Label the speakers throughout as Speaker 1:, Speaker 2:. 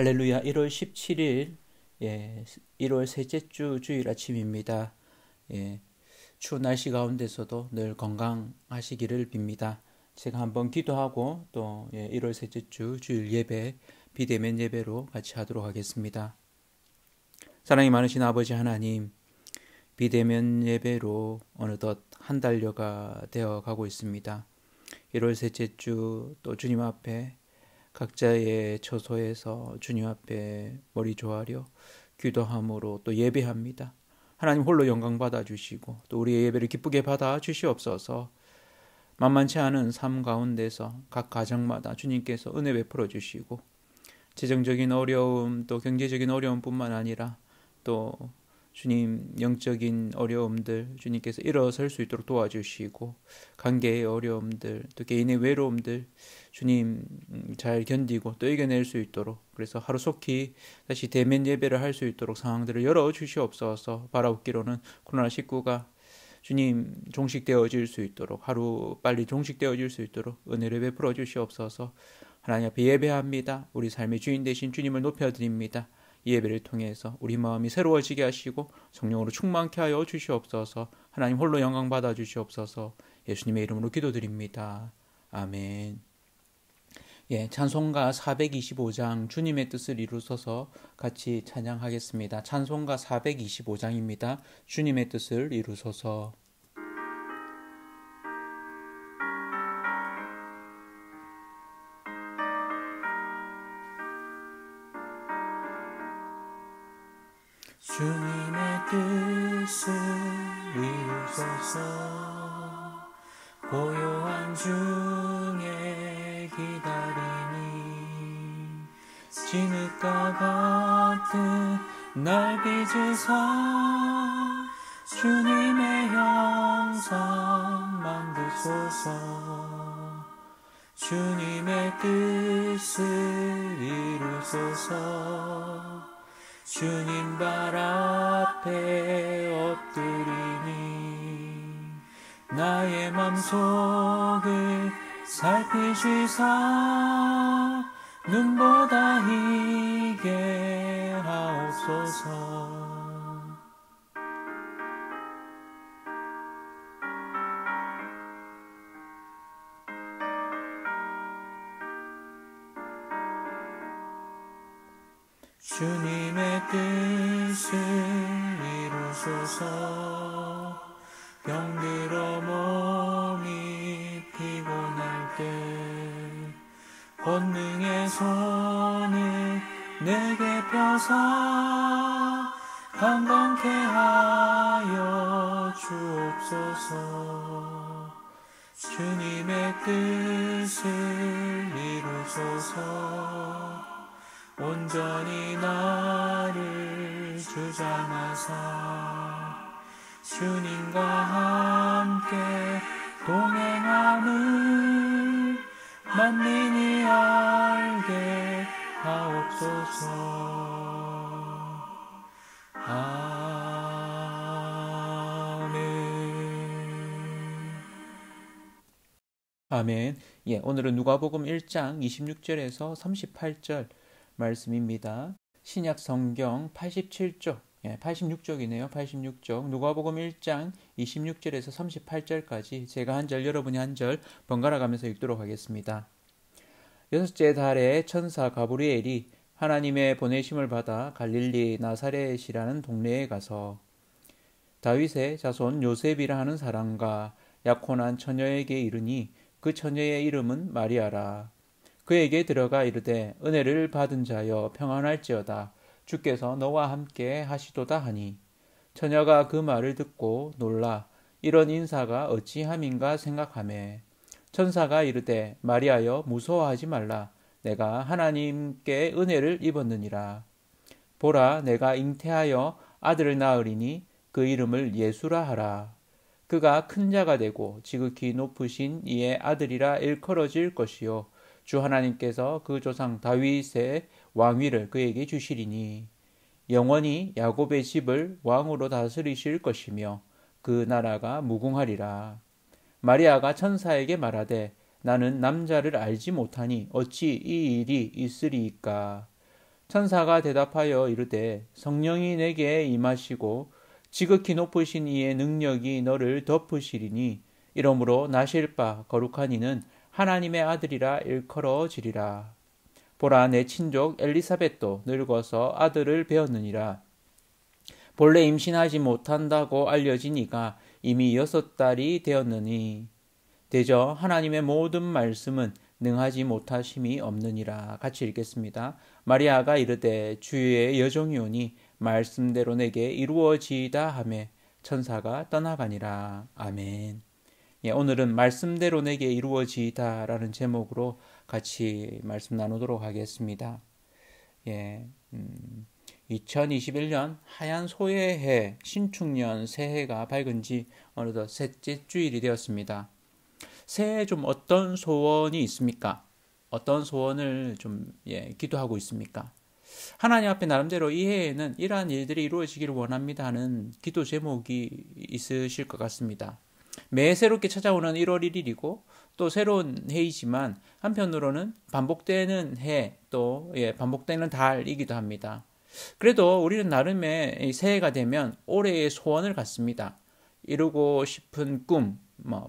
Speaker 1: 할렐루야. 1월 17일 1월 셋째 주 주일 아침입니다. 추운 날씨 가운데서도 늘 건강하시기를 빕니다. 제가 한번 기도하고 또 1월 셋째 주 주일 예배 비대면 예배로 같이 하도록 하겠습니다. 사랑이 많으신 아버지 하나님, 비대면 예배로 어느덧 한 달여가 되어 가고 있습니다. 1월 셋째 주 또 주님 앞에 각자의 처소에서 주님 앞에 머리 조아려 기도함으로 또 예배합니다. 하나님 홀로 영광 받아주시고 또 우리의 예배를 기쁘게 받아주시옵소서. 만만치 않은 삶 가운데서 각 가정마다 주님께서 은혜 베풀어 주시고 재정적인 어려움 또 경제적인 어려움뿐만 아니라 또 주님 영적인 어려움들 주님께서 일어설 수 있도록 도와주시고 관계의 어려움들 또 개인의 외로움들 주님 잘 견디고 또 이겨낼 수 있도록 그래서 하루속히 다시 대면 예배를 할 수 있도록 상황들을 열어주시옵소서. 바라옵기로는 코로나19가 주님 종식되어질 수 있도록 하루 빨리 종식되어질 수 있도록 은혜를 베풀어 주시옵소서. 하나님 앞에 예배합니다. 우리 삶의 주인 되신 주님을 높여드립니다. 이 예배를 통해서 우리 마음이 새로워지게 하시고 성령으로 충만케 하여 주시옵소서. 하나님 홀로 영광 받아 주시옵소서. 예수님의 이름으로 기도드립니다. 아멘. 찬송가 425장 주님의 뜻을 이루소서 같이 찬양하겠습니다. 찬송가 425장입니다. 주님의 뜻을 이루소서.
Speaker 2: 주님의 뜻을 이루소서. 고요한 중에 기다리니 진흙과 같은 날 빚으사 주님의 형상 만드소서. 주님의 뜻을 이루소서. 주님 발 앞에 엎드리니 나의 맘속을 살피시사 눈보다 희게 하옵소서. 주님의 뜻을 이루소서. 병들어 몸이 피곤할 때 권능의 손을 내게 펴사 강건케 하여 주옵소서. 주님의 뜻을 이루소서. 온전히 나를 주장하사 주님과 함께 동행함을 만민이 알게 하옵소서.
Speaker 1: 아멘. 오늘은 누가복음 1장 26절에서 38절 말씀입니다. 신약 성경 87쪽, 86쪽이네요. 86쪽. 누가복음 1장 26절에서 38절까지 제가 한 절, 여러분이 한 절 번갈아 가면서 읽도록 하겠습니다. 여섯째 달에 천사 가브리엘이 하나님의 보내심을 받아 갈릴리 나사렛이라는 동네에 가서 다윗의 자손 요셉이라 하는 사람과 약혼한 처녀에게 이르니 그 처녀의 이름은 마리아라. 그에게 들어가 이르되 은혜를 받은 자여 평안할지어다. 주께서 너와 함께 하시도다 하니 처녀가 그 말을 듣고 놀라 이런 인사가 어찌함인가 생각하매 천사가 이르되 마리아여 무서워하지 말라. 내가 하나님께 은혜를 입었느니라. 보라 내가 잉태하여 아들을 낳으리니 그 이름을 예수라 하라. 그가 큰 자가 되고 지극히 높으신 이의 아들이라 일컬어질 것이요 주 하나님께서 그 조상 다윗의 왕위를 그에게 주시리니 영원히 야곱의 집을 왕으로 다스리실 것이며 그 나라가 무궁하리라. 마리아가 천사에게 말하되 나는 남자를 알지 못하니 어찌 이 일이 있으리이까. 천사가 대답하여 이르되 성령이 내게 임하시고 지극히 높으신 이의 능력이 너를 덮으시리니 이러므로 나실 바 거룩한 이는 하나님의 아들이라 일컬어지리라. 보라, 내 친족 엘리사벳도 늙어서 아들을 배었느니라. 본래 임신하지 못한다고 알려진 이가 이미 6달이 되었느니 대저 하나님의 모든 말씀은 능하지 못하심이 없느니라. 같이 읽겠습니다. 마리아가 이르되 주의 여종이오니 말씀대로 내게 이루어지이다 하매 천사가 떠나가니라. 아멘. 오늘은 말씀대로 내게 이루어지이다 라는 제목으로 같이 말씀 나누도록 하겠습니다. 2021년 하얀 소의 해 신축년 새해가 밝은 지 어느덧 셋째 주일이 되었습니다. 새해에 좀 어떤 소원이 있습니까? 어떤 소원을 좀 기도하고 있습니까? 하나님 앞에 나름대로 이 해에는 이러한 일들이 이루어지기를 원합니다 하는 기도 제목이 있으실 것 같습니다. 매 새롭게 찾아오는 1월 1일이고 또 새로운 해이지만 한편으로는 반복되는 해, 또 반복되는 달이기도 합니다. 그래도 우리는 나름의 새해가 되면 올해의 소원을 갖습니다. 이루고 싶은 꿈,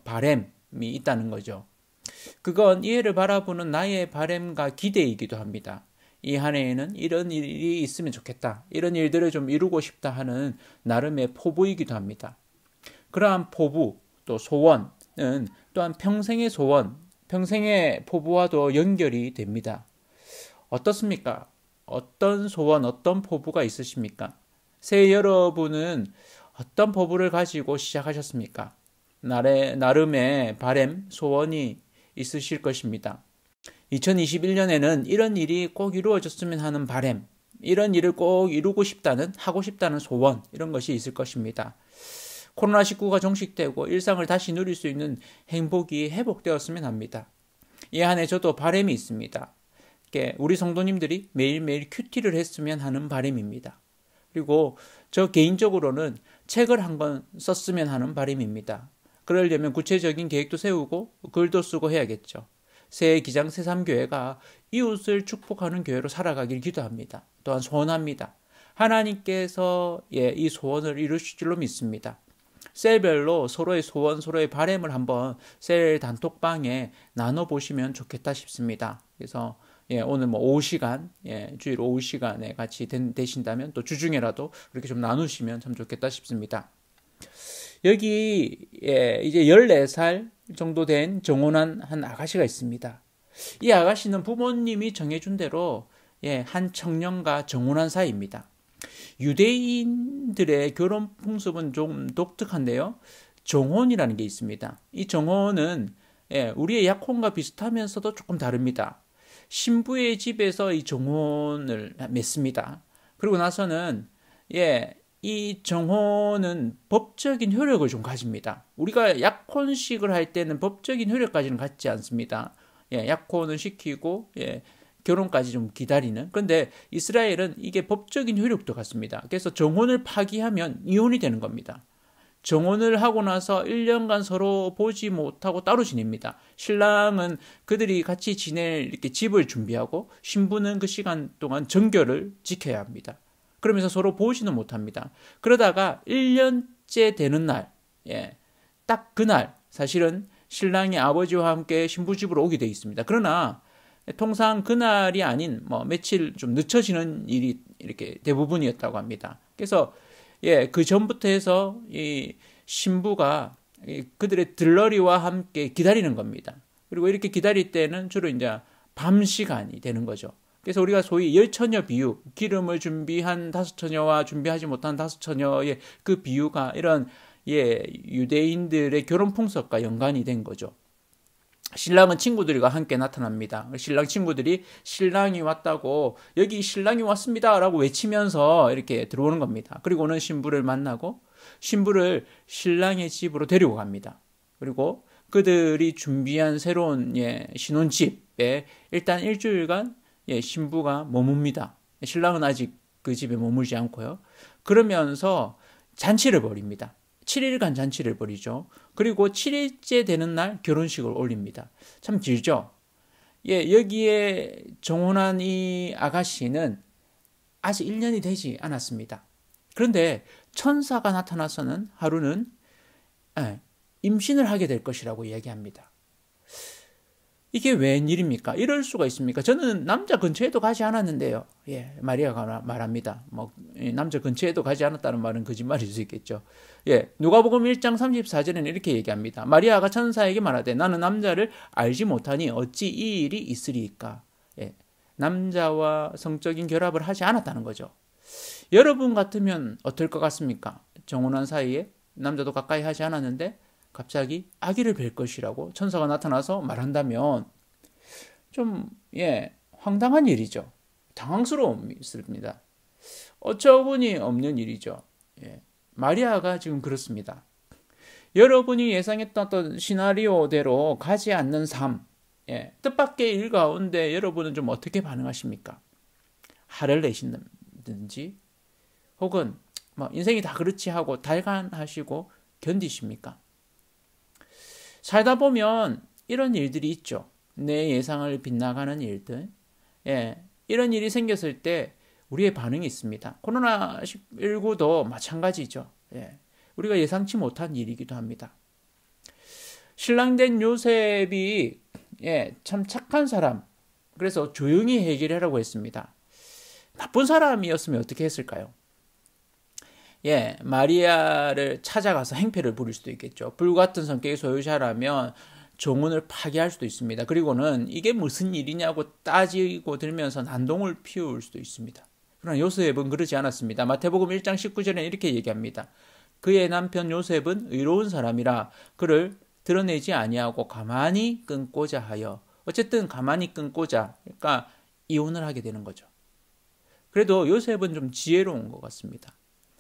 Speaker 1: 바램이 있다는 거죠. 그건 이 해를 바라보는 나의 바램과 기대이기도 합니다. 이 한 해에는 이런 일이 있으면 좋겠다, 이런 일들을 좀 이루고 싶다 하는 나름의 포부이기도 합니다. 그러한 포부, 또 소원은 또한 평생의 소원, 평생의 포부와도 연결이 됩니다. 어떻습니까? 어떤 소원, 어떤 포부가 있으십니까? 새해 여러분은 어떤 포부를 가지고 시작하셨습니까? 나름의 바램, 소원이 있으실 것입니다. 2021년에는 이런 일이 꼭 이루어졌으면 하는 바램, 이런 일을 꼭 이루고 싶다는, 하고 싶다는 소원, 이런 것이 있을 것입니다. 코로나19가 종식되고 일상을 다시 누릴 수 있는 행복이 회복되었으면 합니다. 이 한 해 저도 바램이 있습니다. 우리 성도님들이 매일매일 큐티를 했으면 하는 바람입니다. 그리고 저 개인적으로는 책을 한 권 썼으면 하는 바람입니다. 그러려면 구체적인 계획도 세우고 글도 쓰고 해야겠죠. 새해 기장 새삼교회가 이웃을 축복하는 교회로 살아가길 기도합니다. 또한 소원합니다. 하나님께서 이 소원을 이루실 줄로 믿습니다. 셀별로 서로의 소원, 서로의 바람을 한번 셀 단톡방에 나눠보시면 좋겠다 싶습니다. 그래서 오늘 오후 시간, 주일 오후 시간에 같이 되신다면 또 주중에라도 그렇게 좀 나누시면 참 좋겠다 싶습니다. 여기 이제 14살 정도 된 정혼한 한 아가씨가 있습니다. 이 아가씨는 부모님이 정해준 대로 한 청년과 정혼한 사이입니다. 유대인들의 결혼 풍습은 좀 독특한데요. 정혼이라는 게 있습니다. 이 정혼은 우리의 약혼과 비슷하면서도 조금 다릅니다. 신부의 집에서 이 정혼을 맺습니다. 그리고 나서는 이 정혼은 법적인 효력을 좀 가집니다. 우리가 약혼식을 할 때는 법적인 효력까지는 갖지 않습니다. 약혼을 시키고 결혼까지 좀 기다리는. 그런데 이스라엘은 이게 법적인 효력도 갖습니다. 그래서 정혼을 파기하면 이혼이 되는 겁니다. 정혼을 하고 나서 1년간 서로 보지 못하고 따로 지냅니다. 신랑은 그들이 같이 지낼 이렇게 집을 준비하고 신부는 그 시간 동안 정결을 지켜야 합니다. 그러면서 서로 보지는 못합니다. 그러다가 1년째 되는 날, 딱 그날 사실은 신랑이 아버지와 함께 신부 집으로 오게 돼 있습니다. 그러나 통상 그날이 아닌 며칠 좀 늦춰지는 일이 이렇게 대부분이었다고 합니다. 그래서 그 전부터 해서 이 신부가 그들의 들러리와 함께 기다리는 겁니다. 그리고 이렇게 기다릴 때는 주로 이제 밤 시간이 되는 거죠. 그래서 우리가 소위 10처녀 비유, 기름을 준비한 5처녀와 준비하지 못한 5처녀의 그 비유가 이런 유대인들의 결혼 풍습과 연관이 된 거죠. 신랑은 친구들과 함께 나타납니다. 신랑 친구들이 신랑이 왔다고, 여기 신랑이 왔습니다 라고 외치면서 이렇게 들어오는 겁니다. 그리고는 신부를 만나고 신부를 신랑의 집으로 데리고 갑니다. 그리고 그들이 준비한 새로운 신혼집에 일단 일주일간 신부가 머뭅니다. 신랑은 아직 그 집에 머물지 않고요. 그러면서 잔치를 벌입니다. 7일간 잔치를 벌이죠. 그리고 7일째 되는 날 결혼식을 올립니다. 참 길죠. 여기에 정혼한 이 아가씨는 아직 1년이 되지 않았습니다. 그런데 천사가 나타나서는 하루는 임신을 하게 될 것이라고 이야기합니다. 이게 웬일입니까? 이럴 수가 있습니까? 저는 남자 근처에도 가지 않았는데요. 예, 마리아가 말합니다. 남자 근처에도 가지 않았다는 말은 거짓말일 수 있겠죠. 예, 누가복음 1장 34절에는 이렇게 얘기합니다. 마리아가 천사에게 말하되 나는 남자를 알지 못하니 어찌 이 일이 있으리이까? 예, 남자와 성적인 결합을 하지 않았다는 거죠. 여러분 같으면 어떨 것 같습니까? 정혼한 사이에 남자도 가까이 하지 않았는데 갑자기 아기를 뵐 것이라고 천사가 나타나서 말한다면 좀 황당한 일이죠. 당황스러움입니다. 어처구니 없는 일이죠. 마리아가 지금 그렇습니다. 여러분이 예상했던 어떤 시나리오대로 가지 않는 삶, 뜻밖의 일 가운데 여러분은 좀 어떻게 반응하십니까? 화를 내시는지 혹은 인생이 다 그렇지 하고 달관하시고 견디십니까? 살다 보면 이런 일들이 있죠. 내 예상을 빗나가는 일들. 이런 일이 생겼을 때 우리의 반응이 있습니다. 코로나19도 마찬가지죠. 우리가 예상치 못한 일이기도 합니다. 신랑된 요셉이 참 착한 사람. 그래서 조용히 해결하라고 했습니다. 나쁜 사람이었으면 어떻게 했을까요? 마리아를 찾아가서 행패를 부릴 수도 있겠죠. 불같은 성격의 소유자라면 정혼을 파기할 수도 있습니다. 그리고는 이게 무슨 일이냐고 따지고 들면서 난동을 피울 수도 있습니다. 그러나 요셉은 그러지 않았습니다. 마태복음 1장 19절에 이렇게 얘기합니다. 그의 남편 요셉은 의로운 사람이라 그를 드러내지 아니하고 가만히 끊고자 하여, 어쨌든 가만히 끊고자, 그러니까 이혼을 하게 되는 거죠. 그래도 요셉은 좀 지혜로운 것 같습니다.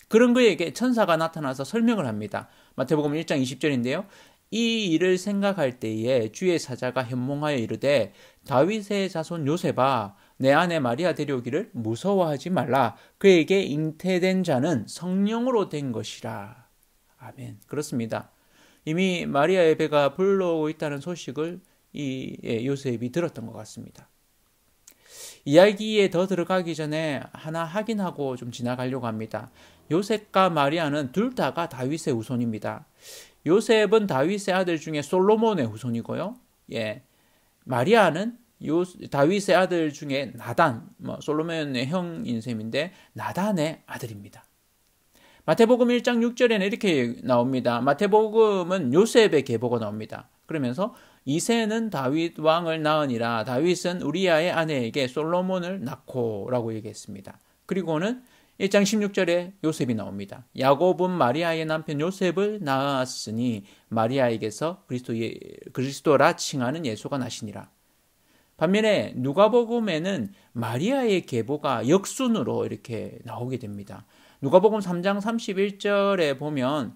Speaker 1: 그런 그에게 천사가 나타나서 설명을 합니다. 마태복음 1장 20절인데요. 이 일을 생각할 때에 주의 사자가 현몽하여 이르되 다윗의 자손 요셉아 내 아내 마리아 데려오기를 무서워하지 말라. 그에게 잉태된 자는 성령으로 된 것이라. 아멘. 그렇습니다. 이미 마리아의 배가 불러오고 있다는 소식을 요셉이 들었던 것 같습니다. 이야기에 더 들어가기 전에 하나 확인하고 좀 지나가려고 합니다. 요셉과 마리아는 둘 다가 다윗의 후손입니다. 요셉은 다윗의 아들 중에 솔로몬의 후손이고요. 마리아는 다윗의 아들 중에 나단, 솔로몬의 형인 셈인데 나단의 아들입니다. 마태복음 1장 6절에는 이렇게 나옵니다. 마태복음은 요셉의 계보가 나옵니다. 그러면서 이새는 다윗 왕을 낳으니라. 다윗은 우리아의 아내에게 솔로몬을 낳고 라고 얘기했습니다. 그리고는 1장 16절에 요셉이 나옵니다. 야곱은 마리아의 남편 요셉을 낳았으니 마리아에게서 그리스도라 칭하는 예수가 나시니라. 반면에 누가복음에는 마리아의 계보가 역순으로 이렇게 나오게 됩니다. 누가복음 3장 31절에 보면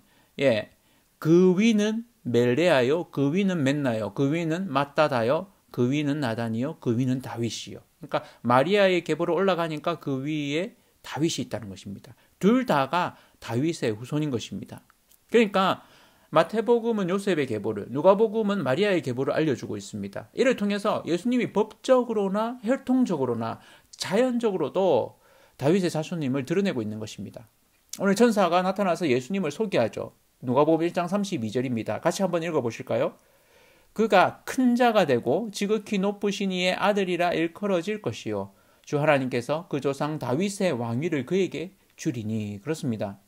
Speaker 1: 그 위는 멜레아요, 그 위는 멘나요, 그 위는 마따다요, 그 위는 나단이요, 그 위는 다윗이요. 그러니까 마리아의 계보로 올라가니까 그 위에 다윗이 있다는 것입니다. 둘 다가 다윗의 후손인 것입니다. 그러니까 마태복음은 요셉의 계보를, 누가복음은 마리아의 계보를 알려주고 있습니다. 이를 통해서 예수님이 법적으로나 혈통적으로나 자연적으로도 다윗의 자손임을 드러내고 있는 것입니다. 오늘 천사가 나타나서 예수님을 소개하죠. 누가복음 1장 32절입니다. 같이 한번 읽어보실까요? 그가 큰 자가 되고 지극히 높으신 이의 아들이라 일컬어질 것이요 주 하나님께서 그 조상 다윗의 왕위를 그에게 주리니. 그렇습니다.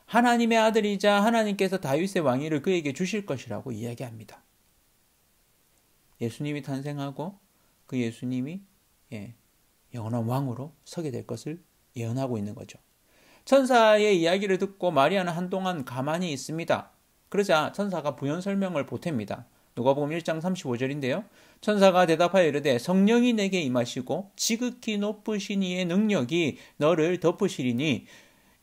Speaker 1: 하나님의 아들이자 하나님께서 다윗의 왕위를 그에게 주실 것이라고 이야기합니다. 예수님이 탄생하고 그 예수님이 영원한 왕으로 서게 될 것을 예언하고 있는 거죠. 천사의 이야기를 듣고 마리아는 한동안 가만히 있습니다. 그러자 천사가 부연 설명을 보탭니다. 누가복음 1장 35절인데요. 천사가 대답하여 이르되 성령이 내게 임하시고 지극히 높으신 이의 능력이 너를 덮으시리니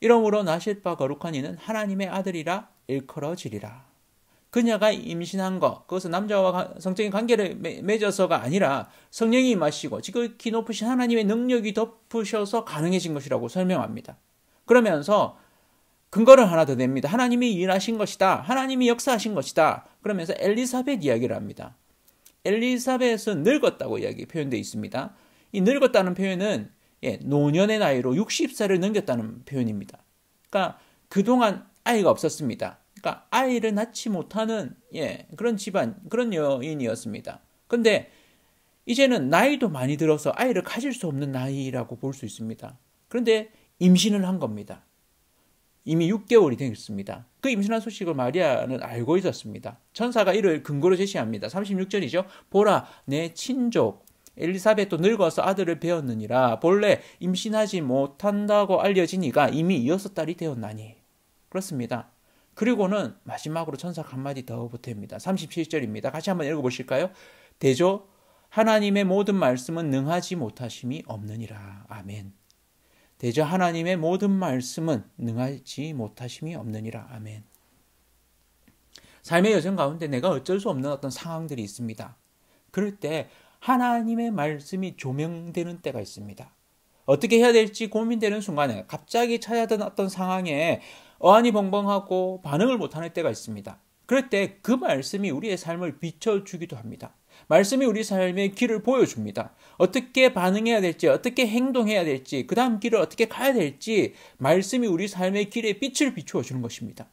Speaker 1: 이러므로 나실 바 거룩한 이는 하나님의 아들이라 일컬어지리라. 그녀가 임신한 것, 그것은 남자와 성적인 관계를 맺어서가 아니라 성령이 임하시고 지극히 높으신 하나님의 능력이 덮으셔서 가능해진 것이라고 설명합니다. 그러면서 근거를 하나 더 냅니다. 하나님이 일하신 것이다. 하나님이 역사하신 것이다. 그러면서 엘리사벳 이야기를 합니다. 엘리사벳은 늙었다고 표현되어 있습니다. 이 늙었다는 표현은 노년의 나이로 60살을 넘겼다는 표현입니다. 그러니까 그동안 아이가 없었습니다. 그러니까 아이를 낳지 못하는 그런 집안, 그런 여인이었습니다. 근데 이제는 나이도 많이 들어서 아이를 가질 수 없는 나이라고 볼 수 있습니다. 그런데 임신을 한 겁니다. 이미 6개월이 되었습니다. 그 임신한 소식을 마리아는 알고 있었습니다. 천사가 이를 근거로 제시합니다. 36절이죠. 보라, 내 친족 엘리사벳도 늙어서 아들을 배었느니라. 본래 임신하지 못한다고 알려지니가 이미 6달이 되었나니. 그렇습니다. 그리고는 마지막으로 천사가 한마디 더 보탭니다. 37절입니다. 같이 한번 읽어보실까요? 대저 하나님의 모든 말씀은 능하지 못하심이 없느니라. 아멘. 대저 하나님의 모든 말씀은 능하지 못하심이 없느니라. 아멘. 삶의 여정 가운데 내가 어쩔 수 없는 어떤 상황들이 있습니다. 그럴 때 하나님의 말씀이 조명되는 때가 있습니다. 어떻게 해야 될지 고민되는 순간에 갑자기 찾아든 어떤 상황에 어안이 벙벙하고 반응을 못하는 때가 있습니다. 그럴 때 그 말씀이 우리의 삶을 비춰주기도 합니다. 말씀이 우리 삶의 길을 보여줍니다. 어떻게 반응해야 될지, 어떻게 행동해야 될지, 그 다음 길을 어떻게 가야 될지 말씀이 우리 삶의 길에 빛을 비추어 주는 것입니다.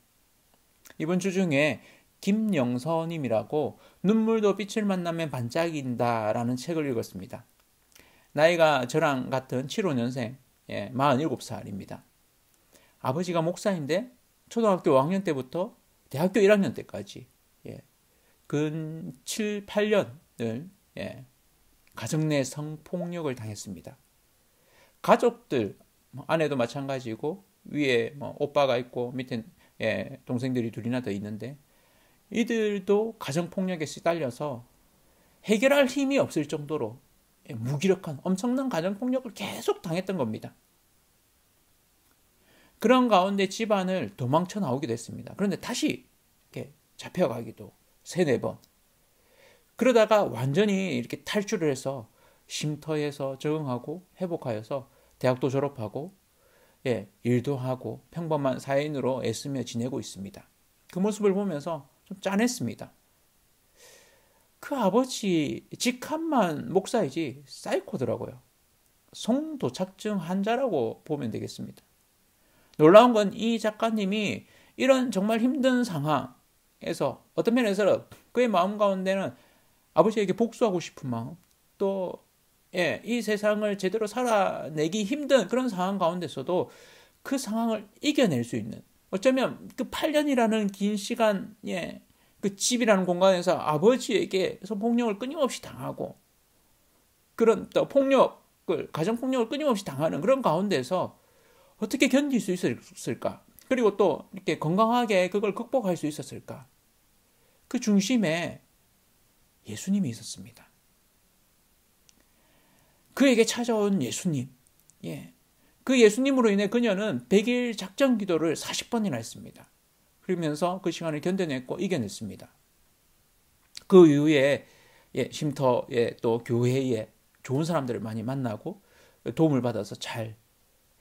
Speaker 1: 이번 주 중에 김영서님이라고 눈물도 빛을 만나면 반짝인다라는 책을 읽었습니다. 나이가 저랑 같은 75년생 47살입니다. 아버지가 목사인데 초등학교 5학년 때부터 대학교 1학년 때까지 근 7, 8년을 가정 내 성폭력을 당했습니다. 가족들, 아내도 마찬가지고 위에 오빠가 있고 밑에 동생들이 둘이나 더 있는데 이들도 가정폭력에 시달려서 해결할 힘이 없을 정도로 무기력한 엄청난 가정폭력을 계속 당했던 겁니다. 그런 가운데 집안을 도망쳐 나오기도 했습니다. 그런데 다시 이렇게 잡혀가기도 3-4번. 그러다가 완전히 이렇게 탈출을 해서 쉼터에서 적응하고 회복하여서 대학도 졸업하고 일도 하고 평범한 사회인으로 애쓰며 지내고 있습니다. 그 모습을 보면서 좀 짠했습니다. 그 아버지 직함만 목사이지 사이코더라고요. 성도착증 환자라고 보면 되겠습니다. 놀라운 건 이 작가님이 이런 정말 힘든 상황에서 어떤 면에서 그의 마음 가운데는 아버지에게 복수하고 싶은 마음, 또 이 세상을 제대로 살아내기 힘든 그런 상황 가운데서도 그 상황을 이겨낼 수 있는, 어쩌면 그 8년이라는 긴 시간 그 집이라는 공간에서 아버지에게 성폭력을 끊임없이 당하고 그런 또 폭력을, 가정폭력을 끊임없이 당하는 그런 가운데서 어떻게 견딜 수 있었을까? 그리고 또 이렇게 건강하게 그걸 극복할 수 있었을까? 그 중심에 예수님이 있었습니다. 그에게 찾아온 예수님. 그 예수님으로 인해 그녀는 100일 작정 기도를 40번이나 했습니다. 그러면서 그 시간을 견뎌냈고 이겨냈습니다. 그 이후에 쉼터에 또 교회에 좋은 사람들을 많이 만나고 도움을 받아서 잘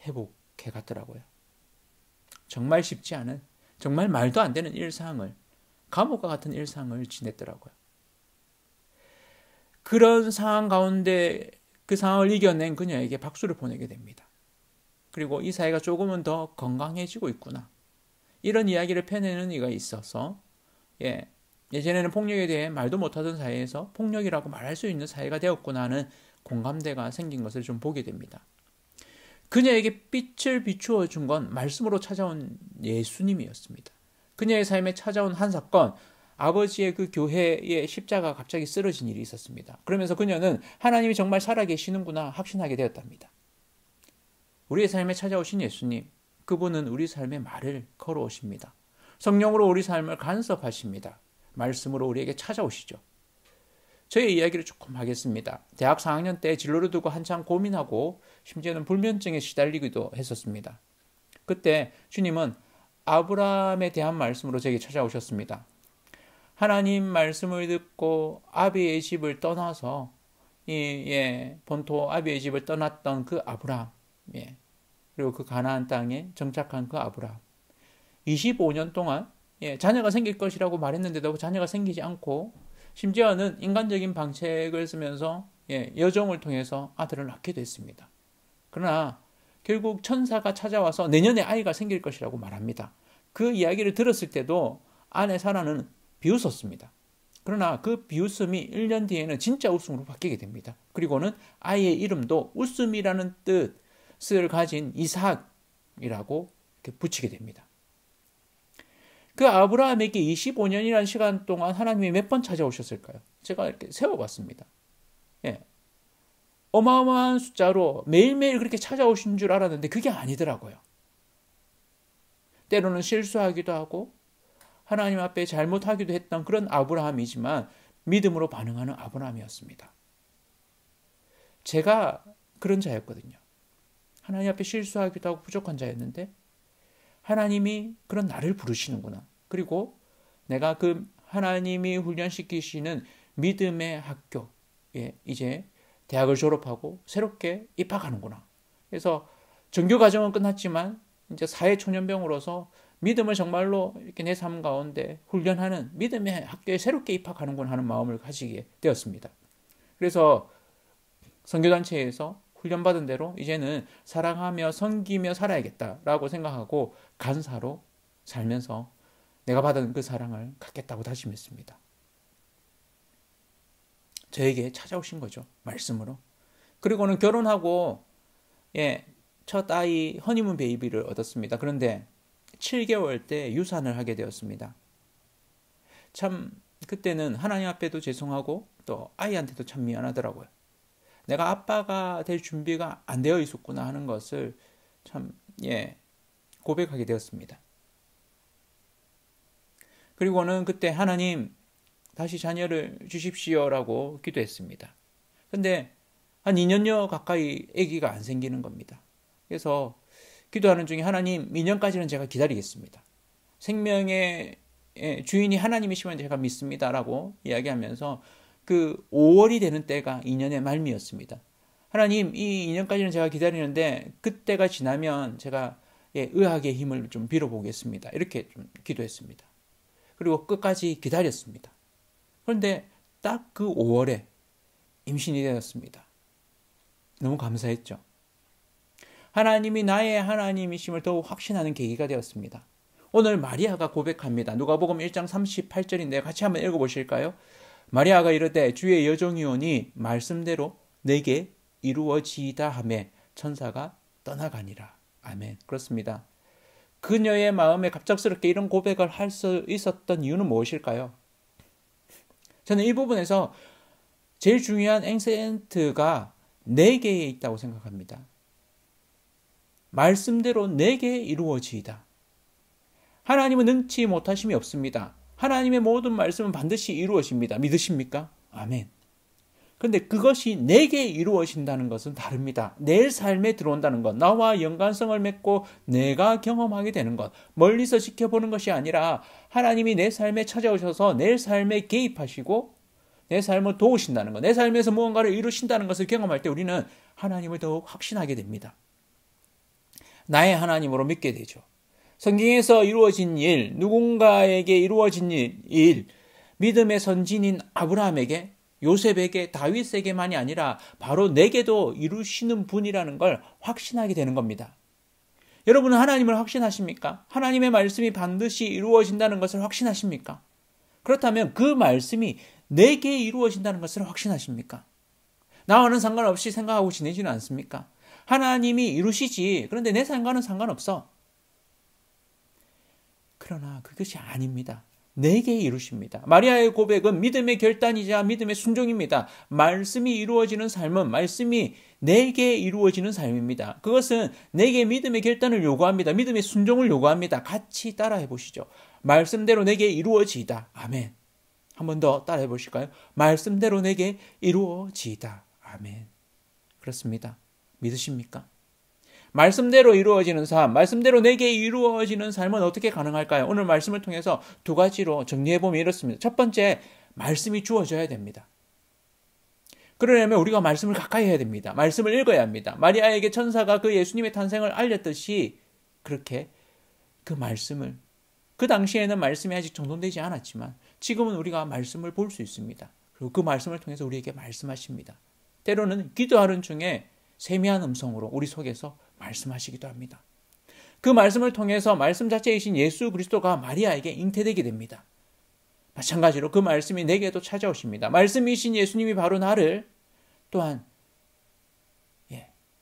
Speaker 1: 회복해 갔더라고요. 정말 쉽지 않은, 정말 말도 안 되는 일상을, 감옥과 같은 일상을 지냈더라고요. 그런 상황 가운데 그 상황을 이겨낸 그녀에게 박수를 보내게 됩니다. 그리고 이 사회가 조금은 더 건강해지고 있구나, 이런 이야기를 펴내는 이가 있어서 예전에는 폭력에 대해 말도 못하던 사회에서 폭력이라고 말할 수 있는 사회가 되었구나 하는 공감대가 생긴 것을 좀 보게 됩니다. 그녀에게 빛을 비추어 준 건 말씀으로 찾아온 예수님이었습니다. 그녀의 삶에 찾아온 한 사건, 아버지의 그 교회의 십자가가 갑자기 쓰러진 일이 있었습니다. 그러면서 그녀는 하나님이 정말 살아계시는구나 확신하게 되었답니다. 우리의 삶에 찾아오신 예수님, 그분은 우리 삶에 말을 걸어오십니다. 성령으로 우리 삶을 간섭하십니다. 말씀으로 우리에게 찾아오시죠. 저의 이야기를 조금 하겠습니다. 대학 4학년 때 진로를 두고 한참 고민하고 심지어는 불면증에 시달리기도 했었습니다. 그때 주님은 아브라함에 대한 말씀으로 제게 찾아오셨습니다. 하나님 말씀을 듣고 아비의 집을 떠나서 본토 아비의 집을 떠났던 그 아브라함, 그리고 그 가나안 땅에 정착한 그 아브라함, 25년 동안 자녀가 생길 것이라고 말했는데도 자녀가 생기지 않고 심지어는 인간적인 방책을 쓰면서 여종을 통해서 아들을 낳게 됐습니다. 그러나 결국 천사가 찾아와서 내년에 아이가 생길 것이라고 말합니다. 그 이야기를 들었을 때도 아내 사라는 비웃었습니다. 그러나 그 비웃음이 1년 뒤에는 진짜 웃음으로 바뀌게 됩니다. 그리고는 아이의 이름도 웃음이라는 뜻을 가진 이삭이라고 이렇게 붙이게 됩니다. 그 아브라함에게 25년이라는 시간 동안 하나님이 몇 번 찾아오셨을까요? 제가 이렇게 세워봤습니다. 예. 어마어마한 숫자로 매일매일 그렇게 찾아오신 줄 알았는데 그게 아니더라고요. 때로는 실수하기도 하고 하나님 앞에 잘못하기도 했던 그런 아브라함이지만 믿음으로 반응하는 아브라함이었습니다. 제가 그런 자였거든요. 하나님 앞에 실수하기도 하고 부족한 자였는데 하나님이 그런 나를 부르시는구나. 그리고 내가 그 하나님이 훈련시키시는 믿음의 학교에 이제 대학을 졸업하고 새롭게 입학하는구나. 그래서 전교 과정은 끝났지만 이제 사회초년병으로서 믿음을 정말로 이렇게 내 삶 가운데 훈련하는 믿음의 학교에 새롭게 입학하는구나 하는 마음을 가지게 되었습니다. 그래서 선교단체에서 훈련받은 대로 이제는 사랑하며 섬기며 살아야겠다라고 생각하고 간사로 살면서 내가 받은 그 사랑을 갖겠다고 다짐했습니다. 저에게 찾아오신 거죠. 말씀으로. 그리고는 결혼하고 첫 아이 허니문 베이비를 얻었습니다. 그런데 7개월 때 유산을 하게 되었습니다. 참 그때는 하나님 앞에도 죄송하고 또 아이한테도 참 미안하더라고요. 내가 아빠가 될 준비가 안 되어 있었구나 하는 것을 참 고백하게 되었습니다. 그리고는 그때 하나님 다시 자녀를 주십시오라고 기도했습니다. 근데 한 2년여 가까이 아기가 안 생기는 겁니다. 그래서 기도하는 중에 하나님 2년까지는 제가 기다리겠습니다. 생명의 주인이 하나님이시면 제가 믿습니다라고 이야기하면서 그 5월이 되는 때가 2년의 말미였습니다. 하나님 이 2년까지는 제가 기다리는데 그때가 지나면 제가 의학의 힘을 좀 빌어보겠습니다. 이렇게 좀 기도했습니다. 그리고 끝까지 기다렸습니다. 그런데 딱 그 5월에 임신이 되었습니다. 너무 감사했죠. 하나님이 나의 하나님이심을 더욱 확신하는 계기가 되었습니다. 오늘 마리아가 고백합니다. 누가복음 1장 38절인데 같이 한번 읽어보실까요? 마리아가 이르되 주의 여종이오니 말씀대로 내게 이루어지이다 하매 천사가 떠나가니라. 아멘. 그렇습니다. 그녀의 마음에 갑작스럽게 이런 고백을 할 수 있었던 이유는 무엇일까요? 저는 이 부분에서 제일 중요한 액센트가 내게에 있다고 생각합니다. 말씀대로 내게 이루어지이다. 하나님은 능치 못하심이 없습니다. 하나님의 모든 말씀은 반드시 이루어집니다. 믿으십니까? 아멘. 그런데 그것이 내게 이루어진다는 것은 다릅니다. 내 삶에 들어온다는 것, 나와 연관성을 맺고 내가 경험하게 되는 것, 멀리서 지켜보는 것이 아니라 하나님이 내 삶에 찾아오셔서 내 삶에 개입하시고 내 삶을 도우신다는 것, 내 삶에서 무언가를 이루신다는 것을 경험할 때 우리는 하나님을 더욱 확신하게 됩니다. 나의 하나님으로 믿게 되죠. 성경에서 이루어진 일, 누군가에게 이루어진 일, 믿음의 선진인 아브라함에게, 요셉에게, 다윗에게만이 아니라 바로 내게도 이루시는 분이라는 걸 확신하게 되는 겁니다. 여러분은 하나님을 확신하십니까? 하나님의 말씀이 반드시 이루어진다는 것을 확신하십니까? 그렇다면 그 말씀이 내게 이루어진다는 것을 확신하십니까? 나와는 상관없이 생각하고 지내지는 않습니까? 하나님이 이루시지. 그런데 내 삶과는 상관없어. 그러나 그것이 아닙니다. 내게 이루십니다. 마리아의 고백은 믿음의 결단이자 믿음의 순종입니다. 말씀이 이루어지는 삶은 말씀이 내게 이루어지는 삶입니다. 그것은 내게 믿음의 결단을 요구합니다. 믿음의 순종을 요구합니다. 같이 따라해 보시죠. 말씀대로 내게 이루어지이다. 아멘. 한 번 더 따라해 보실까요? 말씀대로 내게 이루어지이다. 아멘. 그렇습니다. 믿으십니까? 말씀대로 이루어지는 삶, 말씀대로 내게 이루어지는 삶은 어떻게 가능할까요? 오늘 말씀을 통해서 두 가지로 정리해보면 이렇습니다. 첫 번째, 말씀이 주어져야 됩니다. 그러려면 우리가 말씀을 가까이 해야 됩니다. 말씀을 읽어야 합니다. 마리아에게 천사가 그 예수님의 탄생을 알렸듯이 그렇게 그 말씀을, 그 당시에는 말씀이 아직 정돈되지 않았지만 지금은 우리가 말씀을 볼 수 있습니다. 그리고 그 말씀을 통해서 우리에게 말씀하십니다. 때로는 기도하는 중에 세미한 음성으로 우리 속에서 말씀하시기도 합니다. 그 말씀을 통해서 말씀 자체이신 예수 그리스도가 마리아에게 잉태되게 됩니다. 마찬가지로 그 말씀이 내게도 찾아오십니다. 말씀이신 예수님이 바로 나를, 또한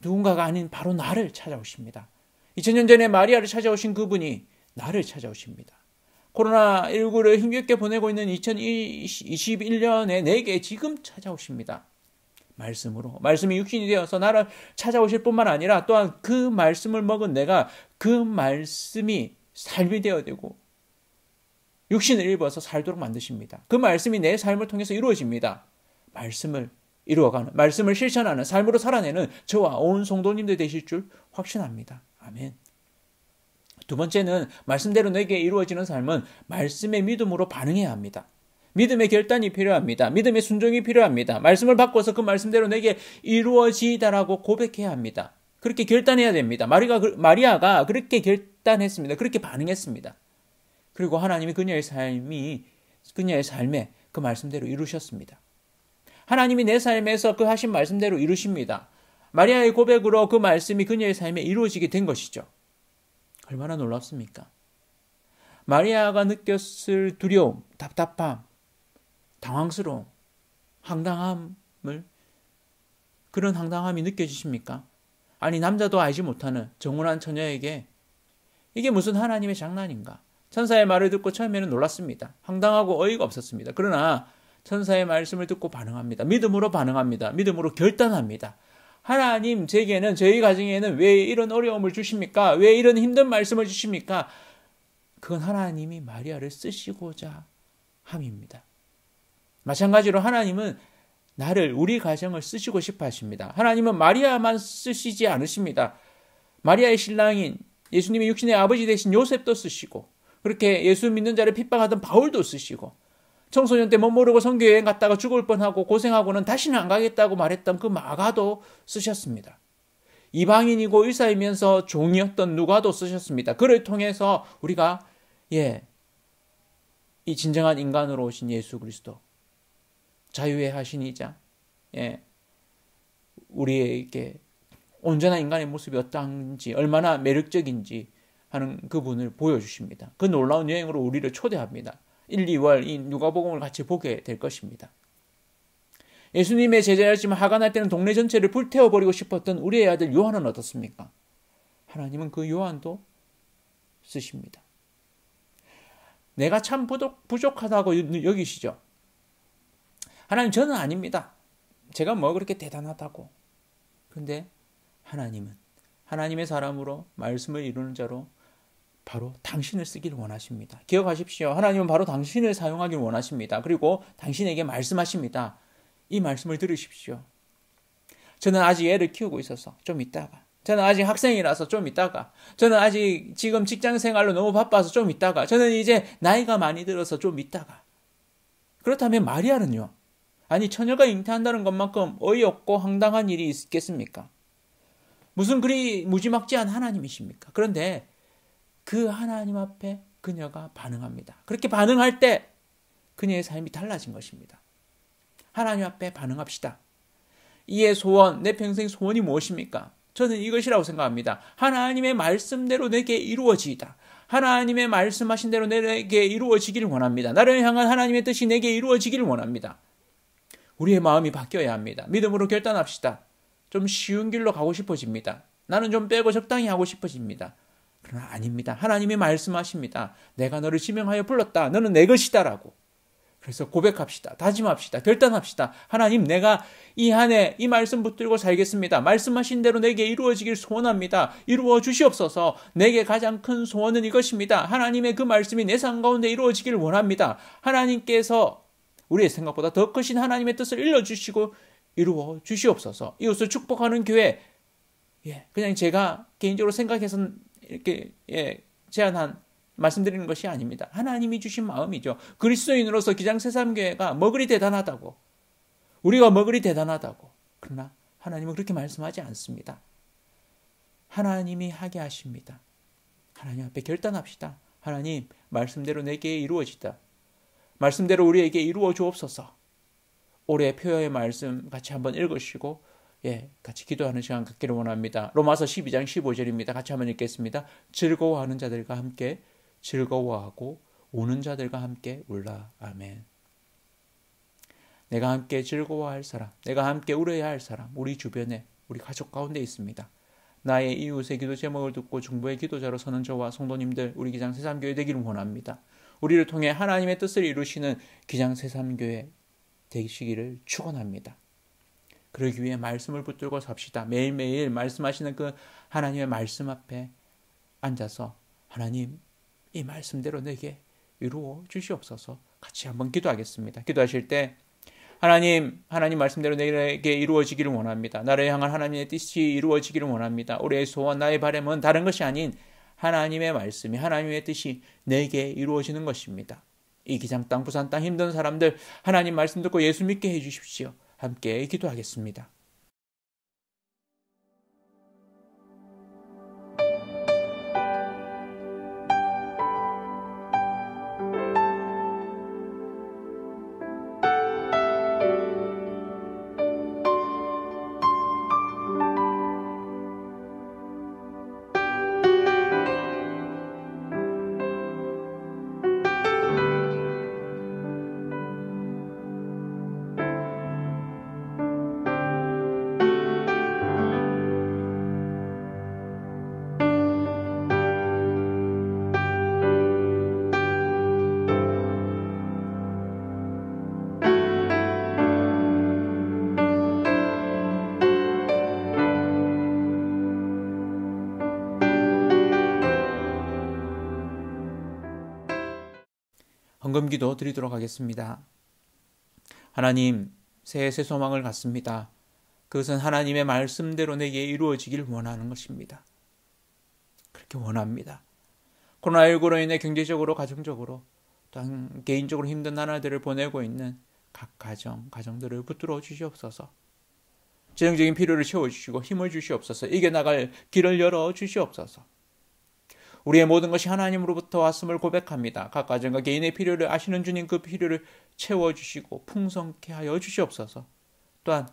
Speaker 1: 누군가가 아닌 바로 나를 찾아오십니다. 2000년 전에 마리아를 찾아오신 그분이 나를 찾아오십니다. 코로나19를 힘겹게 보내고 있는 2021년에 내게 지금 찾아오십니다. 말씀으로. 말씀이 육신이 되어서 나를 찾아오실 뿐만 아니라 또한 그 말씀을 먹은 내가 그 말씀이 삶이 되어야 되고 육신을 입어서 살도록 만드십니다. 그 말씀이 내 삶을 통해서 이루어집니다. 말씀을 이루어가는, 말씀을 실천하는, 삶으로 살아내는 저와 온 성도님들 되실 줄 확신합니다. 아멘. 두 번째는 말씀대로 내게 이루어지는 삶은 말씀의 믿음으로 반응해야 합니다. 믿음의 결단이 필요합니다. 믿음의 순종이 필요합니다. 말씀을 바꿔서 그 말씀대로 내게 이루어지다라고 고백해야 합니다. 그렇게 결단해야 됩니다. 마리아가 그렇게 결단했습니다. 그렇게 반응했습니다. 그리고 하나님이 그녀의 삶에 그 말씀대로 이루셨습니다. 하나님이 내 삶에서 그 하신 말씀대로 이루십니다. 마리아의 고백으로 그 말씀이 그녀의 삶에 이루어지게 된 것이죠. 얼마나 놀랍습니까? 마리아가 느꼈을 두려움, 답답함, 당황스러움, 그런 황당함이 느껴지십니까? 아니, 남자도 알지 못하는 정혼한 처녀에게 이게 무슨 하나님의 장난인가? 천사의 말을 듣고 처음에는 놀랐습니다. 황당하고 어이가 없었습니다. 그러나 천사의 말씀을 듣고 반응합니다. 믿음으로 반응합니다. 믿음으로 결단합니다. 하나님, 제게는, 저희 가정에는 왜 이런 어려움을 주십니까? 왜 이런 힘든 말씀을 주십니까? 그건 하나님이 마리아를 쓰시고자 함입니다. 마찬가지로 하나님은 우리 가정을 쓰시고 싶어 하십니다. 하나님은 마리아만 쓰시지 않으십니다. 마리아의 신랑인 예수님의 육신의 아버지 되신 요셉도 쓰시고, 그렇게 예수 믿는 자를 핍박하던 바울도 쓰시고, 청소년 때 못 모르고 선교여행 갔다가 죽을 뻔하고 고생하고는 다시는 안 가겠다고 말했던 그 마가도 쓰셨습니다. 이방인이고 의사이면서 종이었던 누가도 쓰셨습니다. 그를 통해서 우리가 이 진정한 인간으로 오신 예수 그리스도, 자유의 하신이자 우리에게 온전한 인간의 모습이 어떤지, 얼마나 매력적인지 하는 그분을 보여주십니다. 그 놀라운 여행으로 우리를 초대합니다. 1, 2월 이 누가복음을 같이 보게 될 것입니다. 예수님의 제자였지만 화가 날 때는 동네 전체를 불태워버리고 싶었던 우리의 아들 요한은 어떻습니까? 하나님은 그 요한도 쓰십니다. 내가 참 부족하다고 여기시죠? 하나님, 저는 아닙니다. 제가 뭐 그렇게 대단하다고. 그런데 하나님은 하나님의 사람으로 말씀을 이루는 자로 바로 당신을 쓰기를 원하십니다. 기억하십시오. 하나님은 바로 당신을 사용하기를 원하십니다. 그리고 당신에게 말씀하십니다. 이 말씀을 들으십시오. 저는 아직 애를 키우고 있어서 좀 있다가, 저는 아직 학생이라서 좀 있다가, 저는 아직 지금 직장생활로 너무 바빠서 좀 있다가, 저는 이제 나이가 많이 들어서 좀 있다가. 그렇다면 마리아는요? 아니, 처녀가 잉태한다는 것만큼 어이없고 황당한 일이 있겠습니까? 무슨 그리 무지막지한 하나님이십니까? 그런데 그 하나님 앞에 그녀가 반응합니다. 그렇게 반응할 때 그녀의 삶이 달라진 것입니다. 하나님 앞에 반응합시다. 이의 소원, 내 평생 소원이 무엇입니까? 저는 이것이라고 생각합니다. 하나님의 말씀대로 내게 이루어지이다. 하나님의 말씀하신 대로 내게 이루어지기를 원합니다. 나를 향한 하나님의 뜻이 내게 이루어지기를 원합니다. 우리의 마음이 바뀌어야 합니다. 믿음으로 결단합시다. 좀 쉬운 길로 가고 싶어집니다. 나는 좀 빼고 적당히 하고 싶어집니다. 그러나 아닙니다. 하나님이 말씀하십니다. 내가 너를 지명하여 불렀다. 너는 내 것이다라고. 그래서 고백합시다. 다짐합시다. 결단합시다. 하나님, 내가 이 한 해 이 말씀 붙들고 살겠습니다. 말씀하신 대로 내게 이루어지길 소원합니다. 이루어 주시옵소서. 내게 가장 큰 소원은 이것입니다. 하나님의 그 말씀이 내 삶 가운데 이루어지기를 원합니다. 하나님께서 우리의 생각보다 더 크신 하나님의 뜻을 일러주시고 이루어 주시옵소서. 이웃을 축복하는 교회, 그냥 제가 개인적으로 생각해서 이렇게 제안한 말씀드리는 것이 아닙니다. 하나님이 주신 마음이죠. 그리스도인으로서 기장새삼교회가 뭐 그리 대단하다고, 우리가 뭐 그리 대단하다고. 그러나 하나님은 그렇게 말씀하지 않습니다. 하나님이 하게 하십니다. 하나님 앞에 결단합시다. 하나님, 말씀대로 내게 이루어지다. 말씀대로 우리에게 이루어 주옵소서. 올해 표어의 말씀 같이 한번 읽으시고 같이 기도하는 시간 갖기를 원합니다. 로마서 12장 15절입니다. 같이 한번 읽겠습니다. 즐거워하는 자들과 함께 즐거워하고 우는 자들과 함께 울라. 아멘. 내가 함께 즐거워할 사람, 내가 함께 울어야 할 사람, 우리 주변에, 우리 가족 가운데 있습니다. 나의 이웃의 기도 제목을 듣고 중보의 기도자로 서는 저와 성도님들, 우리 기장 새삼교회 되기를 원합니다. 우리를 통해 하나님의 뜻을 이루시는 기장 새삼교회 되시기를 축원합니다. 그러기 위해 말씀을 붙들고 삽시다. 매일매일 말씀하시는 그 하나님의 말씀 앞에 앉아서 하나님, 이 말씀대로 내게 이루어 주시옵소서. 같이 한번 기도하겠습니다. 기도하실 때 하나님 말씀대로 내게 이루어지기를 원합니다. 나를 향한 하나님의 뜻이 이루어지기를 원합니다. 우리의 소원, 나의 바람은 다른 것이 아닌 하나님의 말씀이, 하나님의 뜻이 내게 이루어지는 것입니다. 이 기장 땅, 부산 땅 힘든 사람들 하나님 말씀 듣고 예수 믿게 해주십시오. 함께 기도하겠습니다. 헌금기도 드리도록 하겠습니다. 하나님, 새해 새 소망을 갖습니다. 그것은 하나님의 말씀대로 내게 이루어지길 원하는 것입니다. 그렇게 원합니다. 코로나19로 인해 경제적으로, 가정적으로, 또한 개인적으로 힘든 나날들을 보내고 있는 각 가정들을 붙들어 주시옵소서. 재정적인 필요를 채워주시고 힘을 주시옵소서. 이겨나갈 길을 열어 주시옵소서. 우리의 모든 것이 하나님으로부터 왔음을 고백합니다. 각 가정과 개인의 필요를 아시는 주님, 그 필요를 채워주시고 풍성케 하여 주시옵소서. 또한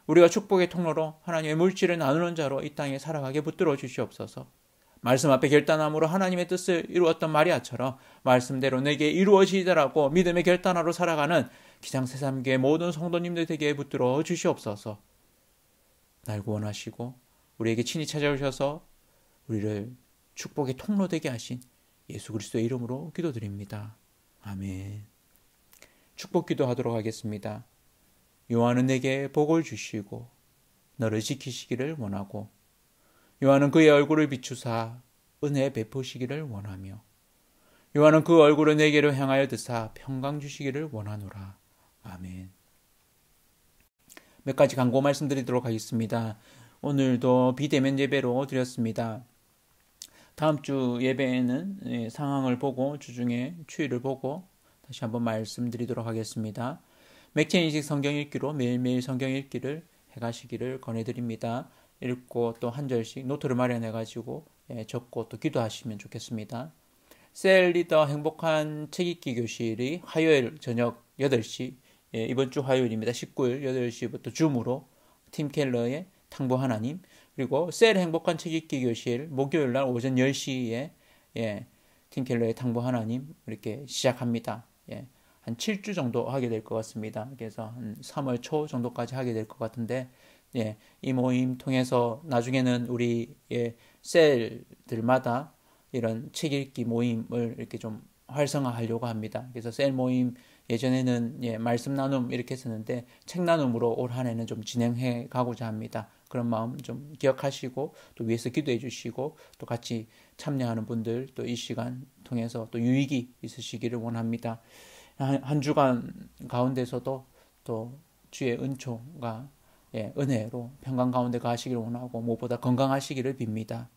Speaker 1: 우리가 축복의 통로로 하나님의 물질을 나누는 자로 이 땅에 살아가게 붙들어 주시옵소서. 말씀 앞에 결단함으로 하나님의 뜻을 이루었던 마리아처럼 말씀대로 내게 이루어지더라고 믿음의 결단하로 살아가는 기장 새삼교회 모든 성도님들 되게 붙들어 주시옵소서. 날 구원하시고 우리에게 친히 찾아오셔서 우리를 축복의 통로 되게 하신 예수 그리스도의 이름으로 기도드립니다. 아멘. 축복 기도하도록 하겠습니다. 요한은 내게 복을 주시고 너를 지키시기를 원하고 요한은 그의 얼굴을 비추사 은혜 베푸시기를 원하며 요한은 그 얼굴을 내게로 향하여 드사 평강 주시기를 원하노라. 아멘. 몇 가지 광고 말씀드리도록 하겠습니다. 오늘도 비대면 예배로 드렸습니다. 다음 주 예배에는 상황을 보고 주중에 추위를 보고 다시 한번 말씀드리도록 하겠습니다. 맥체인식 성경 읽기로 매일매일 성경 읽기를 해가시기를 권해드립니다. 읽고 또 한 절씩 노트를 마련해가지고 적고 또 기도하시면 좋겠습니다. 셀 리더 행복한 책읽기 교실이 화요일 저녁 8시, 이번 주 화요일입니다. 19일 8시부터 줌으로 팀 켈러의 탕부 하나님, 그리고 셀 행복한 책읽기 교실 목요일 날 오전 10시에 팀 켈러의 탕부 하나님 이렇게 시작합니다. 한 7주 정도 하게 될 것 같습니다. 그래서 한 3월 초 정도까지 하게 될 것 같은데 이 모임 통해서 나중에는 우리 셀들마다 이런 책 읽기 모임을 이렇게 좀 활성화하려고 합니다. 그래서 셀 모임 예전에는 말씀 나눔 이렇게 했었는데 책 나눔으로 올 한 해는 좀 진행해 가고자 합니다. 그런 마음 좀 기억하시고 또 위에서 기도해 주시고 또 같이 참여하는 분들 또 이 시간 통해서 또 유익이 있으시기를 원합니다. 한 주간 가운데서도 또 주의 은총과 은혜로 평강 가운데 가시기를 원하고 무엇보다 건강하시기를 빕니다.